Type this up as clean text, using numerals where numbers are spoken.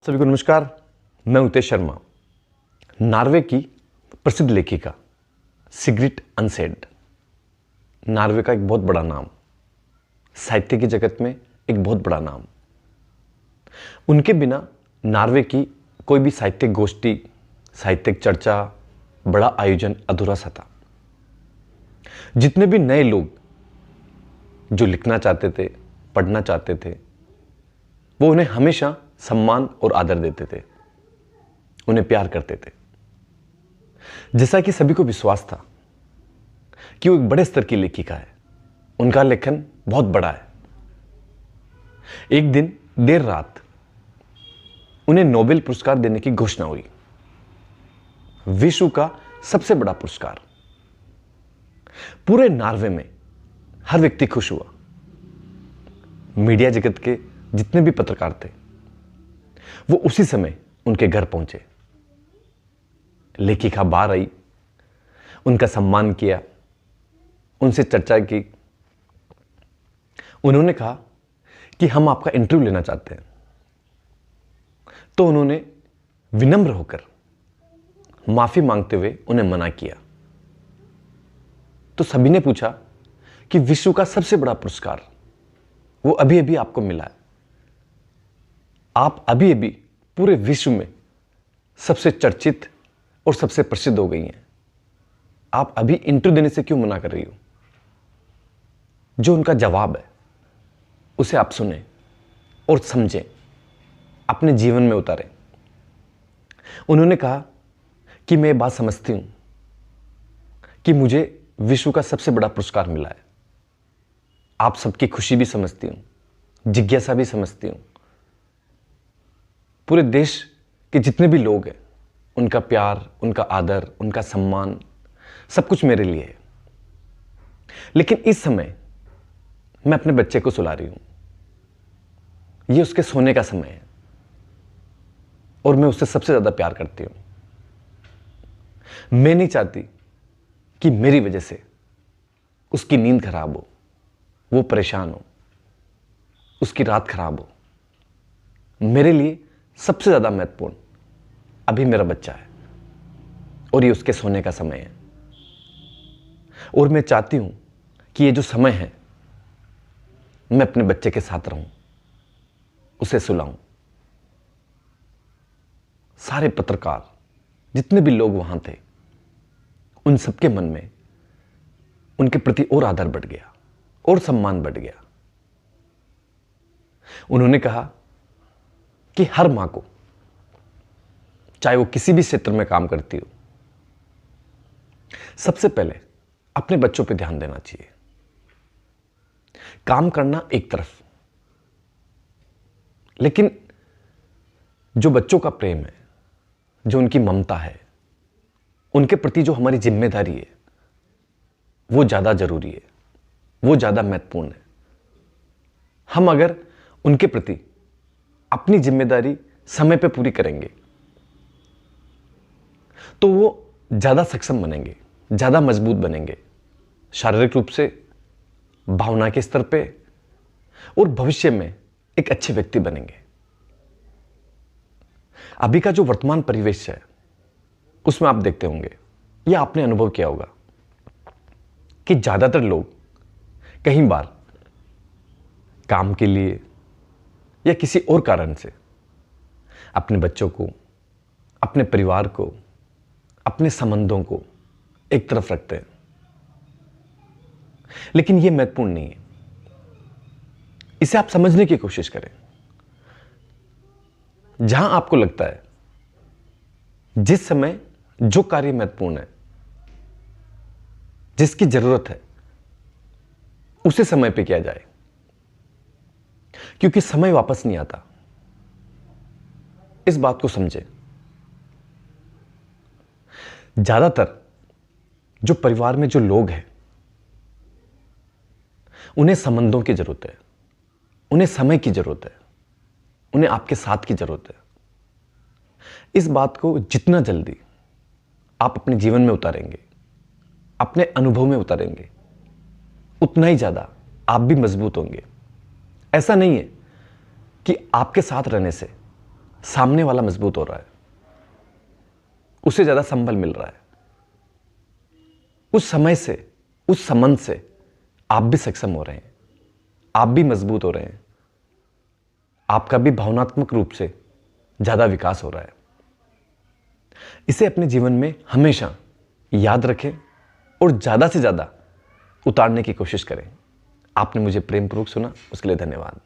सभी को नमस्कार। मैं उतेश शर्मा। नॉर्वे की प्रसिद्ध लेखिका सिग्रिट अनसेड, नॉर्वे का एक बहुत बड़ा नाम, साहित्य की जगत में एक बहुत बड़ा नाम। उनके बिना नॉर्वे की कोई भी साहित्यिक गोष्ठी, साहित्यिक चर्चा, बड़ा आयोजन अधूरा सा था। जितने भी नए लोग जो लिखना चाहते थे, पढ़ना चाहते थे, वो उन्हें हमेशा सम्मान और आदर देते थे, उन्हें प्यार करते थे। जैसा कि सभी को विश्वास था कि वो एक बड़े स्तर की लेखिका है, उनका लेखन बहुत बड़ा है। एक दिन देर रात उन्हें नोबेल पुरस्कार देने की घोषणा हुई, विश्व का सबसे बड़ा पुरस्कार। पूरे नॉर्वे में हर व्यक्ति खुश हुआ। मीडिया जगत के जितने भी पत्रकार थे वो उसी समय उनके घर पहुंचे। लेखिका बाहर आई, उनका सम्मान किया, उनसे चर्चा की। उन्होंने कहा कि हम आपका इंटरव्यू लेना चाहते हैं। तो उन्होंने विनम्र होकर माफी मांगते हुए उन्हें मना किया। तो सभी ने पूछा कि विश्व का सबसे बड़ा पुरस्कार वो अभी अभी आपको मिला है, आप अभी अभी पूरे विश्व में सबसे चर्चित और सबसे प्रसिद्ध हो गई हैं, आप अभी इंटरव्यू देने से क्यों मना कर रही हो? जो उनका जवाब है उसे आप सुने और समझें, अपने जीवन में उतारें। उन्होंने कहा कि मैं ये बात समझती हूं कि मुझे विश्व का सबसे बड़ा पुरस्कार मिला है। आप सबकी खुशी भी समझती हूं, जिज्ञासा भी समझती हूं। पूरे देश के जितने भी लोग हैं, उनका प्यार, उनका आदर, उनका सम्मान, सब कुछ मेरे लिए है। लेकिन इस समय मैं अपने बच्चे को सुला रही हूं। ये उसके सोने का समय है और मैं उससे सबसे ज्यादा प्यार करती हूं। मैं नहीं चाहती कि मेरी वजह से उसकी नींद खराब हो, वो परेशान हो, उसकी रात खराब हो। मेरे लिए सबसे ज्यादा महत्वपूर्ण अभी मेरा बच्चा है और ये उसके सोने का समय है। और मैं चाहती हूं कि ये जो समय है मैं अपने बच्चे के साथ रहूं, उसे सुलाऊं। सारे पत्रकार, जितने भी लोग वहां थे, उन सबके मन में उनके प्रति और आदर बढ़ गया और सम्मान बढ़ गया। उन्होंने कहा कि हर मां को, चाहे वो किसी भी क्षेत्र में काम करती हो, सबसे पहले अपने बच्चों पे ध्यान देना चाहिए। काम करना एक तरफ, लेकिन जो बच्चों का प्रेम है, जो उनकी ममता है, उनके प्रति जो हमारी जिम्मेदारी है, वो ज्यादा जरूरी है, वो ज्यादा महत्वपूर्ण है। हम अगर उनके प्रति अपनी जिम्मेदारी समय पे पूरी करेंगे तो वो ज्यादा सक्षम बनेंगे, ज्यादा मजबूत बनेंगे, शारीरिक रूप से, भावना के स्तर पे, और भविष्य में एक अच्छे व्यक्ति बनेंगे। अभी का जो वर्तमान परिवेश है उसमें आप देखते होंगे या आपने अनुभव किया होगा कि ज्यादातर लोग कहीं बार काम के लिए या किसी और कारण से अपने बच्चों को, अपने परिवार को, अपने संबंधों को एक तरफ रखते हैं। लेकिन यह महत्वपूर्ण नहीं है। इसे आप समझने की कोशिश करें। जहां आपको लगता है जिस समय जो कार्य महत्वपूर्ण है, जिसकी जरूरत है, उसे समय पे किया जाए, क्योंकि समय वापस नहीं आता। इस बात को समझें। ज्यादातर जो परिवार में जो लोग हैं, उन्हें संबंधों की जरूरत है, उन्हें समय की जरूरत है, उन्हें आपके साथ की जरूरत है। इस बात को जितना जल्दी आप अपने जीवन में उतारेंगे, अपने अनुभव में उतारेंगे, उतना ही ज्यादा आप भी मजबूत होंगे। ऐसा नहीं है कि आपके साथ रहने से सामने वाला मजबूत हो रहा है, उसे ज़्यादा संबल मिल रहा है। उस समय से, उस संबंध से आप भी सक्षम हो रहे हैं, आप भी मजबूत हो रहे हैं, आपका भी भावनात्मक रूप से ज़्यादा विकास हो रहा है। इसे अपने जीवन में हमेशा याद रखें और ज़्यादा से ज़्यादा उतारने की कोशिश करें। आपने मुझे प्रेमपूर्वक सुना, उसके लिए धन्यवाद।